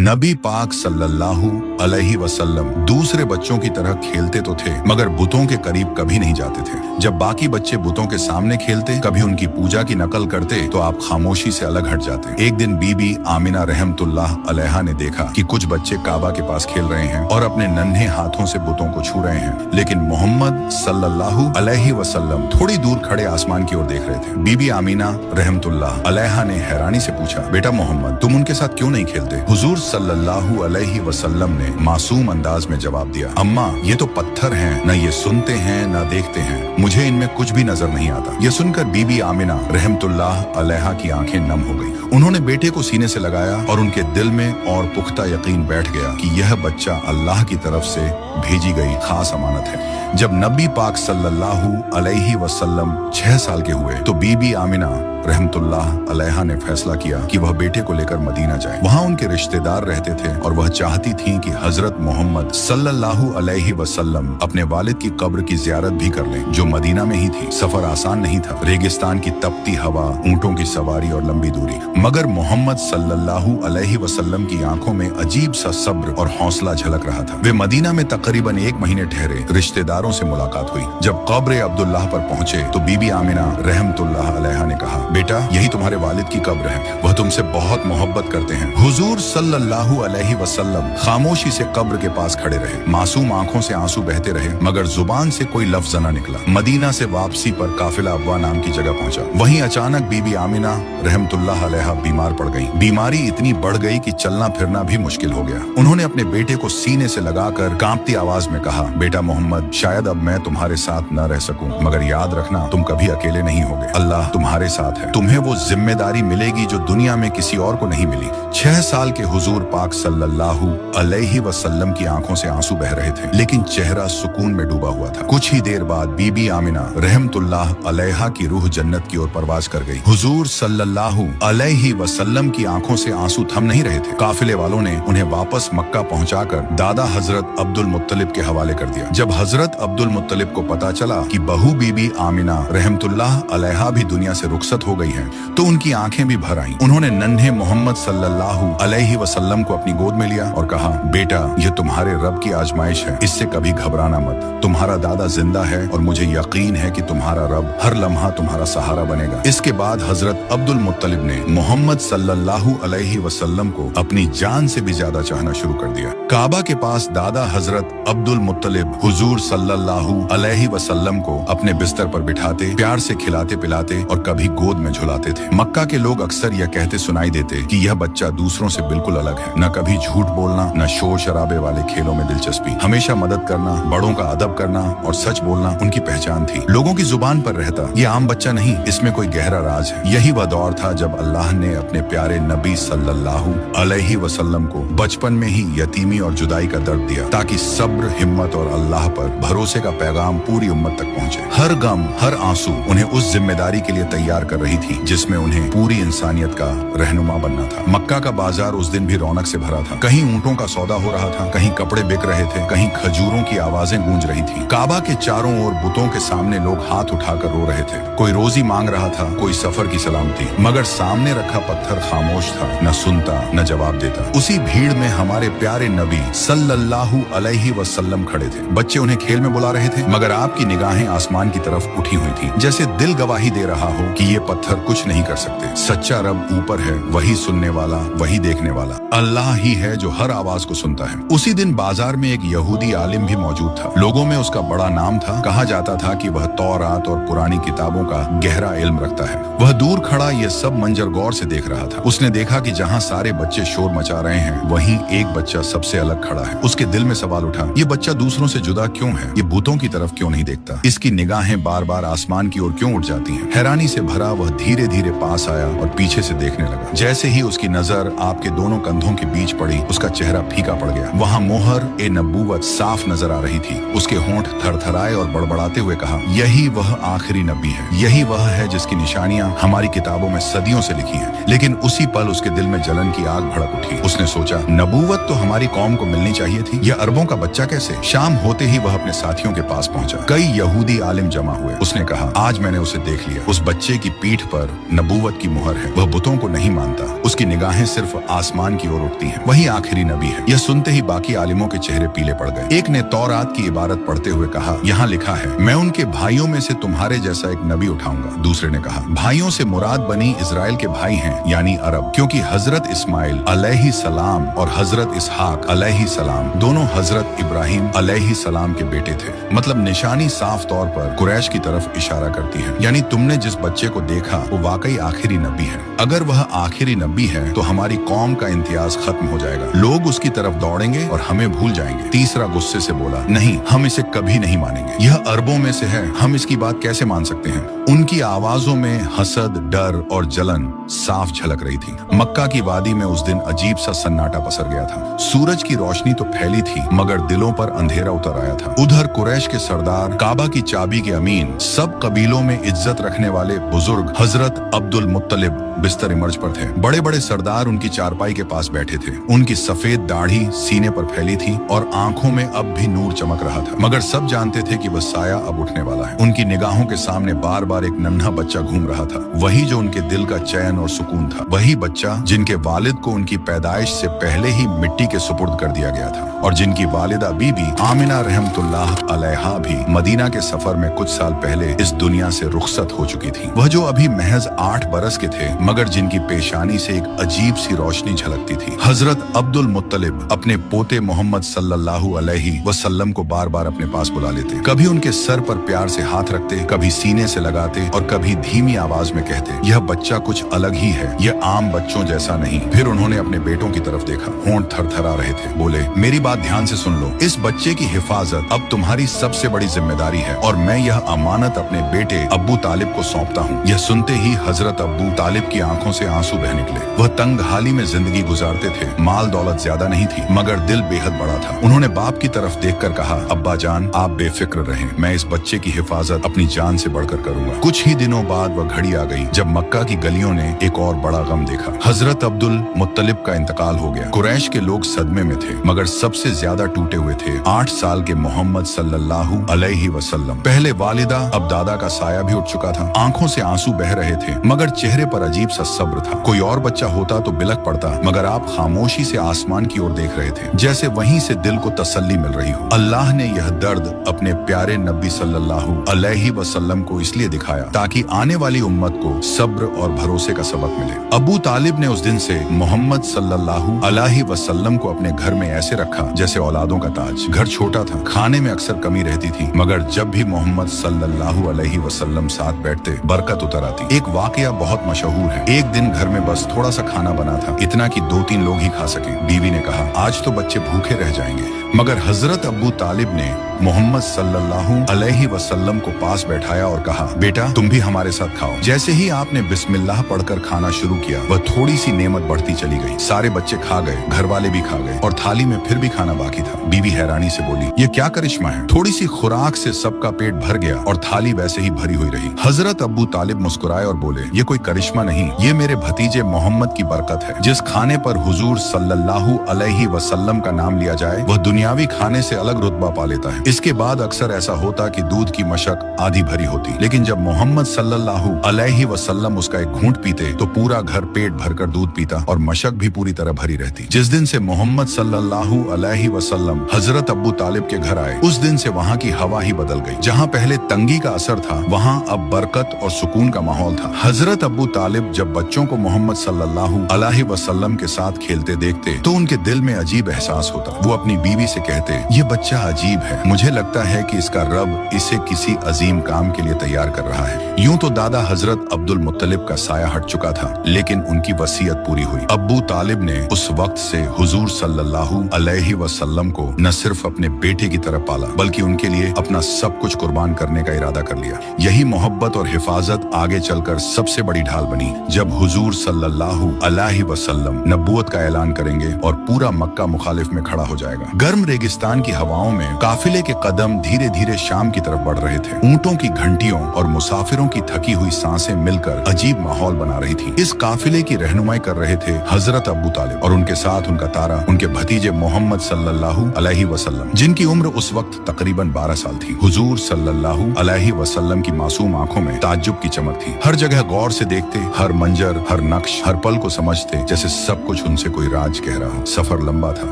नबी पाक सल्लल्लाहु अलैहि वसल्लम दूसरे बच्चों की तरह खेलते तो थे मगर बुतों के करीब कभी नहीं जाते थे। जब बाकी बच्चे बुतों के सामने खेलते, कभी उनकी पूजा की नकल करते तो आप खामोशी से अलग हट जाते। एक दिन बीबी आमिना रहमतुल्लाह अलैहा ने देखा कि कुछ बच्चे काबा के पास खेल रहे हैं और अपने नन्हे हाथों से बुतों को छू रहे हैं, लेकिन मोहम्मद सल्लल्लाहु अलैहि वसल्लम थोड़ी दूर खड़े आसमान की ओर देख रहे थे। बीबी आमिना रहमतुल्लाह अलैहा ने हैरानी से पूछा, बेटा मोहम्मद, तुम उनके साथ क्यों नहीं खेलते? हुजूर सल्लल्लाहु अलैहि वसल्लम ने मासूम अंदाज में जवाब दिया, अम्मा, ये तो पत्थर हैं, न ये सुनते हैं न देखते हैं, मुझे इनमें कुछ भी नजर नहीं आता। ये सुनकर बीबी आमिना रहमतुल्लाह अलैहा की आंखें नम हो गई। उन्होंने बेटे को सीने से लगाया और उनके दिल में और पुख्ता यकीन बैठ गया कि यह बच्चा अल्लाह की तरफ से भेजी गई खास अमानत है। जब नबी पाक सल्लल्लाहु अलैहि वसल्लम 6 साल के हुए तो बीबी आमिना रहमतुल्लाह अलैहा ने फैसला किया कि वह बेटे को लेकर मदीना जाए। वहाँ उनके रिश्तेदार रहते थे और वह चाहती थीं कि हजरत मोहम्मद सल्लल्लाहु अलैहि वसल्लम अपने वालिद की कब्र की जियारत भी कर लें, जो मदीना में ही थी। सफर आसान नहीं था, रेगिस्तान की तपती हवा, ऊंटों की सवारी और लंबी दूरी, मगर मोहम्मद सल्लल्लाहु अलैहि वसल्लम की आंखों में अजीब सा सब्र और हौसला झलक रहा था। वे मदीना में तकरीबन 1 महीने ठहरे। रिश्तेदारों से मुलाकात हुई। जब कब्र अब्दुल्लाह पर पहुंचे तो बीबी आमिना रहमतुल्लाह अलैहा ने कहा, बेटा, यही तुम्हारे वालिद की कब्र है, वह तुमसे बहुत मोहब्बत करते हैं। हुजूर सल्लल्लाहु अलैहि वसल्लम खामोशी से कब्र के पास खड़े रहे। मासूम आंखों से आंसू बहते रहे मगर जुबान से कोई लफ्ज न निकला। मदीना से वापसी पर काफिला अब्वा नाम की जगह पहुंचा। वहीं अचानक बीबी आमिना रहमतुल्लाह अलैहा बीमार पड़ गई। बीमारी इतनी बढ़ गई कि चलना फिरना भी मुश्किल हो गया। उन्होंने अपने बेटे को सीने से लगाकर कांपती आवाज में कहा, बेटा मोहम्मद, शायद अब मैं तुम्हारे साथ न रह सकूं, मगर याद रखना तुम कभी अकेले नहीं होगे। अल्लाह तुम्हारे साथ है। तुम्हें वो जिम्मेदारी मिलेगी जो दुनिया में किसी और को नहीं मिली। 6 साल के हुजूर पाक सल्लल्लाहु अलैहि वसल्लम की आंखों से आंसू बह रहे थे, लेकिन चेहरा सुकून में डूबा हुआ था। कुछ ही देर बाद बीबी आमिना रहमतुल्लाह अलैहा की रूह जन्नत की ओर परवाज कर गई। हुजूर सल्लल्लाहु अलैहि वसल्लम की आंखों से आंसू थम नहीं रहे थे। काफिले वालों ने उन्हें वापस मक्का पहुंचाकर दादा हजरत अब्दुल मुत्तलिब के हवाले कर दिया। जब हजरत अब्दुल मुत्तलिब को पता चला कि बहू बीबी आमिना रहमतुल्लाह अलैहा भी दुनिया से रुखसत हो गई है तो उनकी आंखें भी भर आईं। उन्होंने नन्हे मोहम्मद सल्लल्लाहु अलैहि वसल्लम को अपनी गोद में लिया और कहा, बेटा, यह तुम्हारे रब की आजमाइश है, इससे कभी घबराना मत। तुम्हारा दादा जिंदा है और मुझे यकीन है कि तुम्हारा रब हर लम्हा तुम्हारा सहारा बनेगा। इसके बाद हजरत अब्दुल मुत्तलिब ने मोहम्मद सल्लल्लाहु अलैहि वसल्लम को अपनी जान से भी ज्यादा चाहना शुरू कर दिया। काबा के पास दादा हजरत अब्दुल मुत्तलिब हुजूर सल्लल्लाहु अलैहि वसल्लम को अपने बिस्तर पर बिठाते, प्यार से खिलाते पिलाते और कभी गोद में झुलाते थे। मक्का के लोग अक्सर यह कहते सुनाई देते कि यह बच्चा दूसरों से बिल्कुल अलग है। न कभी झूठ बोलना, न शोर शराबे वाले खेलों में दिलचस्पी, हमेशा मदद करना, बड़ों का अदब करना और सच बोलना उनकी पहचान थी। लोगों की जुबान पर रहता, ये आम बच्चा नहीं, इसमें कोई गहरा राज है। यही वह दौर था जब अल्लाह ने अपने प्यारे नबी सल्लल्लाहु अलैहि वसल्लम को बचपन में ही यतीमी और जुदाई का दर्द दिया, ताकि सब्र, हिम्मत और अल्लाह पर भरोसे का पैगाम पूरी उम्मत तक पहुंचे। हर गम, हर आंसू उन्हें उस जिम्मेदारी के लिए तैयार कर रही थी जिसमें उन्हें पूरी इंसानियत का रहनुमा बनना था। मक्का का बाजार उस दिन भी रौनक से भरा था। कहीं ऊंटों का सौदा हो रहा था, कहीं कपड़े बिक रहे थे, कहीं खजूरों की आवाजें गूंज रही थी। काबा के चारों ओर बुतों के सामने लोग हाथ उठाकर रो रहे थे। कोई रोजी मांग रहा था, कोई सफर की सलामती, मगर सामने रखा पत्थर खामोश था, न सुनता न जवाब देता। उसी भीड़ में हमारे प्यारे नबी सल्लल्लाहु अलैहि वसल्लम खड़े थे। बच्चे उन्हें खेल में बुला रहे थे मगर आपकी निगाहें आसमान की तरफ उठी हुई थी, जैसे दिल गवाही दे रहा हो कि ये पत्थर कुछ नहीं कर सकते। सच्चा रब ऊपर है, वही सुनने वाला, वही देखने वाला। अल्लाह ही है जो हर आवाज को सुनता है। उसी दिन बाजार में एक यहूदी आलिम भी मौजूद था। लोगों में उसका बड़ा नाम था। कहा जाता था कि वह तौरात और पुरानी किताबों का गहरा इल्म रखता है। वह दूर खड़ा ये सब मंजर गौर से देख रहा था। उसने देखा कि जहाँ सारे बच्चे शोर मचा रहे हैं, वहीं एक बच्चा सबसे अलग खड़ा है। उसके दिल में सवाल उठा, ये बच्चा दूसरों से जुदा क्यों है? ये भूतों की तरफ क्यों नहीं देखता? इसकी निगाहें बार बार आसमान की ओर क्यों उठ जाती हैं? हैरानी से भरा वह धीरे धीरे पास आया और पीछे से देखने लगा। जैसे ही उसकी नजर आपके दोनों कंधों के बीच पड़ी, उसका चेहरा फीका पड़ गया। वहाँ मोहर ए नबूवत साफ नजर आ रही थी। उसके होंठ थरथराए और बड़बड़ाते हुए कहा, यही वह आखिरी नबी है, यही वह है जिसकी निशानियां हमारी किताबों में सदियों से लिखी हैं। लेकिन उसी पल उसके दिल में जलन की आग भड़क उठी। उसने सोचा, नबूवत तो हमारी कौम को मिलनी चाहिए थी, यह अरबों का बच्चा कैसे? शाम होते ही वह अपने साथियों के पास पहुंचा। कई यहूदी आलिम जमा हुए। उसने कहा, आज मैंने उसे देख लिया। उस बच्चे की पीठ पर नबूवत की मुहर है। वह बुतों को नहीं मानता। उसकी निगाहें निगाहें सिर्फ आसमान की ओर उठती हैं। वही आखिरी नबी है। यह सुनते ही बाकी आलिमों के चेहरे पीले पड़ गए। एक ने तौरात की इबारत पढ़ते हुए कहा, यहाँ लिखा है, मैं उनके भाइयों में से तुम्हारे जैसा एक नबी उठाऊंगा। दूसरे ने कहा, भाइयों से मुराद बनी इजराइल के भाई हैं, यानी अरब, क्योंकि हजरत इस्माइल अलैहि सलाम और हजरत इसहाक अलैहि सलाम दोनों हजरत इब्राहिम अलैहि सलाम के बेटे थे। मतलब निशानी साफ तौर पर कुरैश की तरफ इशारा करती है, यानी तुमने जिस बच्चे को देखा वो वाकई आखिरी नबी है। अगर वह आखिरी नबी है तो हमारी कौम का इम्तियाज खत्म हो जाएगा, लोग उसकी तरफ दौड़ेंगे और हमें भूल जाएंगे। तीसरा गुस्से से बोला, नहीं, हम इसे कभी नहीं मानेंगे। यह अरबों में से है, हम इसकी बात कैसे मान सकते हैं? उनकी आवाजों में हसद, डर और जलन साफ झलक रही थी। मक्का की वादी में उस दिन अजीब सा सन्नाटा पसर गया था। सूरज की रोशनी तो फैली थी मगर दिलों पर अंधेरा उतर आया था। उधर कुरैश के सरदार, काबा की चाबी के अमीन, सब कबीलों में इज्जत रखने वाले बुजुर्ग हजरत अब्दुल मुत्तलिब बिस्तर इमर्ज पर थे। बड़े बड़े सरदार उनकी चारपाई के पास बैठे थे। उनकी सफेद दाढ़ी सीने पर फैली थी और आंखों में अब भी नूर चमक रहा था, मगर सब जानते थे कि वह साया अब उठने वाला है। उनकी निगाहों के सामने बार बार एक नन्हा बच्चा घूम रहा था, वही जो उनके दिल का चैन और सुकून था, वही बच्चा जिनके वालिद को उनकी पैदाइश से पहले ही मिट्टी के सुपुर्द कर दिया गया था और जिनकी वालिदा बीबी आमिना रहमतुल्लाह अलैहा भी मदीना के सफर में कुछ साल पहले इस दुनिया से रुखसत हो चुकी थी। वह जो अभी महज 8 बरस के थे मगर जिनकी पेशानी से एक अजीब सी रोशनी झलकती थी। हजरत अब्दुल मुत्तलिब अपने पोते मोहम्मद सल्लल्लाहु अलैहि वसल्लम को बार बार अपने पास बुला लेते, कभी उनके सर पर प्यार से हाथ रखते, कभी सीने से लगाते और कभी धीमी आवाज में कहते, यह बच्चा कुछ अलग ही है, यह आम बच्चों जैसा नहीं। फिर उन्होंने अपने बेटों की तरफ देखा, होंठ थरथरा रहे थे। बोले, मेरी बात ध्यान से सुन लो, इस बच्चे की हिफाजत अब तुम्हारी सबसे बड़ी जिम्मेदारी है और मैं यह अमानत अपने बेटे अब्बू तालिब को सौंपता हूँ। यह सुनते ही हजरत अब्बू तालिब की आंखों से आंसू बह निकले। वह तंग हाली में जिंदगी गुजारते थे, माल दौलत ज्यादा नहीं थी मगर दिल बेहद बड़ा था। उन्होंने बाप की तरफ देखकर कहा, अब्बा जान, आप बेफिक्र रहें, मैं इस बच्चे की हिफाजत अपनी जान से बढ़कर करूंगा। कुछ ही दिनों बाद वह घड़ी आ गई जब मक्का की गलियों ने एक और बड़ा गम देखा। हजरत अब्दुल मुत्तलिब का इंतकाल हो गया। कुरैश के लोग सदमे में थे मगर सबसे ज्यादा टूटे हुए थे 8 साल के मोहम्मद सल्लल्लाहु अलैहि वसल्लम। पहले वालिदा, अब दादा का साया भी उठ चुका था। आंखों से आंसू बह रहे थे मगर चेहरे पर अजीब सा सब्र था। कोई और बच्चा होता तो बिलक पड़ता मगर आप खामोशी से आसमान की ओर देख रहे थे, जैसे वहीं से दिल को तसल्ली मिल रही हो। अल्लाह ने यह दर्द अपने प्यारे नबी सल्लल्लाहु अलैहि वसल्लम को इसलिए दिखाया ताकि आने वाली उम्मत को सब्र और भरोसे का सबक मिले। अबू तालिब ने उस दिन से मोहम्मद सल्लल्लाहु अलैहि वसल्लम को अपने घर में ऐसे रखा जैसे औलादों का ताज। घर छोटा था, खाने में अक्सर कमी रहती थी मगर जब भी मोहम्मद सल्लल्लाहु अलैहि वसल्लम साथ बैठते बरकत उतर आती। एक वाकया बहुत मशहूर है। एक दिन घर में बस थोड़ा सा खाना बना था, इतना कि 2-3 लोग ही खा सके। बीवी ने कहा, आज तो बच्चे भूखे रह जाएंगे, मगर हजरत अब्बू तालिब ने मोहम्मद सल्लल्लाहु अलैहि वसल्लम को पास बैठाया और कहा, बेटा तुम भी हमारे साथ खाओ। जैसे ही आपने बिस्मिल्लाह पढ़कर खाना शुरू किया, वह थोड़ी सी नेमत बढ़ती चली गई। सारे बच्चे खा गए, घर वाले भी खा गए और थाली में फिर भी खाना बाकी था। बीवी हैरानी से बोली, ये क्या करिश्मा है? थोड़ी सी खुराक से सबका पेट भर गया और थाली वैसे ही भरी हुई रही। हजरत अब्बू तालिब मुस्कुराए और बोले, ये कोई करिश्मा नहीं, ये मेरे भतीजे मोहम्मद की बरकत है। जिस खाने पर हुजूर सल्लल्लाहु अलैहि वसल्लम का नाम लिया जाए वह दुनियावी खाने से अलग रुतबा पा लेता है। इसके बाद अक्सर ऐसा होता कि दूध की मशक आधी भरी होती, लेकिन जब मोहम्मद सल्लल्लाहु अलैहि वसल्लम उसका एक घूंट पीते तो पूरा घर पेट भरकर दूध पीता और मशक भी पूरी तरह भरी रहती। जिस दिन से मोहम्मद सल्लल्लाहु अलैहि वसल्लम हजरत अब्बू तालिब के घर आए, उस दिन से वहाँ की हवा ही बदल गई। जहाँ पहले तंगी का असर था वहाँ अब बरकत और सुकून का माहौल था। हजरत अब्बू तालिब जब बच्चों को मोहम्मद सल्लल्लाहु अलैहि वसल्लम के साथ खेलते देखते तो उनके दिल में अजीब एहसास होता। वो अपनी बीवी से कहते, ये बच्चा अजीब है, मुझे लगता है कि इसका रब इसे किसी अजीम काम के लिए तैयार कर रहा है। यूं तो दादा हजरत अब्दुल मुत्तलिब का साया हट चुका था लेकिन उनकी वसीयत पूरी हुई। अब्बू तालिब ने उस वक्त से हुजूर सल्लल्लाहु अलैहि वसल्लम को न सिर्फ अपने बेटे की तरह पाला बल्कि उनके लिए अपना सब कुछ कुर्बान करने का इरादा कर लिया। यही मोहब्बत और हिफाजत आगे चलकर सबसे बड़ी ढाल बनी जब हुजूर सल्लल्लाहु अलैहि वसल्लम नबूवत का ऐलान करेंगे और पूरा मक्का मुखालिफ में खड़ा हो जाएगा। गर्म रेगिस्तान की हवाओं में काफिले के कदम धीरे धीरे शाम की तरफ बढ़ रहे थे। ऊंटों की घंटियों और मुसाफिरों की थकी हुई सांसें मिलकर अजीब माहौल बना रही थी। इस काफिले की रहनुमाई कर रहे थे हजरत अब्बू तालिब और उनके साथ उनका तारा उनके भतीजे मोहम्मद सल्लल्लाहु अलैहि वसल्लम, जिनकी उम्र उस वक्त तकरीबन 12 साल थी। हुजूर सल्लल्लाहु अलैहि वसल्लम की मासूम आंखों में ताज्जुब की चमक थी। हर जगह गौर से देखते, हर मंजर, हर नक्श, हर पल को समझ समझते जैसे सब कुछ उनसे कोई राज कह रहा हो। सफर लंबा था,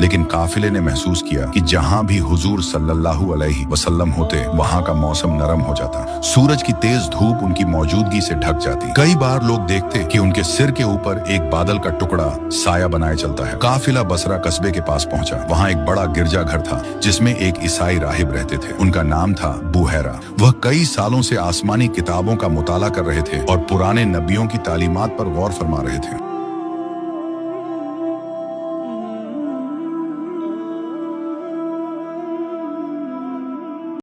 लेकिन काफिले ने महसूस किया कि जहां भी हुजूर सल्लल्लाहु अलैहि वसल्लम होते वहां का मौसम नरम हो जाता। सूरज की तेज धूप उनकी मौजूदगी से ढक जाती। कई बार लोग देखते कि उनके सिर के ऊपर एक बादल का टुकड़ा साया बनाए चलता है। काफिला बसरा कस्बे के पास पहुंचा। वहां एक बड़ा गिरजाघर था जिसमें एक ईसाई राहिब रहते थे। उनका नाम था बुहैरा। वह कई सालों से आसमानी किताबों का मुताला कर रहे थे और पुराने नबियों की तालीमात पर गौर फरमा रहे थे।